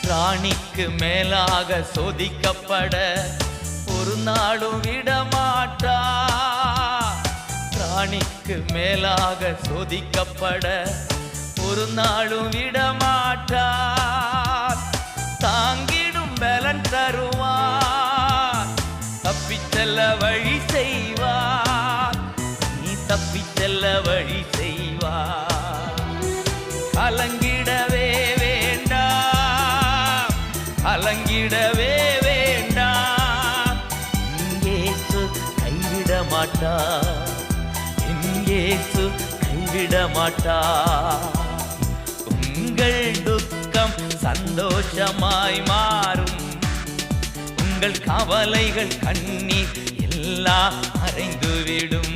ராணிக்கு மேலாக சோதிக்கப்பட ஒரு நாளும் விடமாட்டா. ராணிக்கு மேலாக சோதிக்கப்பட ஒரு நாளும் விடமாட்டா. தாங்கிடும் பலன் தருவார், தப்பிச் செல்ல வழி செய்வார். நீ தப்பிச் செல்ல வழி செய்வார். கலங்கிடவே வேண்டாம், கலங்கிடவே வேண்டாம். இயேசு கைவிட மாட்டார், இயேசு கைவிட மாட்டார். உங்கள் துக்கம் சந்தோஷமாய் மாறும், உங்கள் கவலைகள் கண்ணீர் எல்லாம் மறைந்துவிடும்.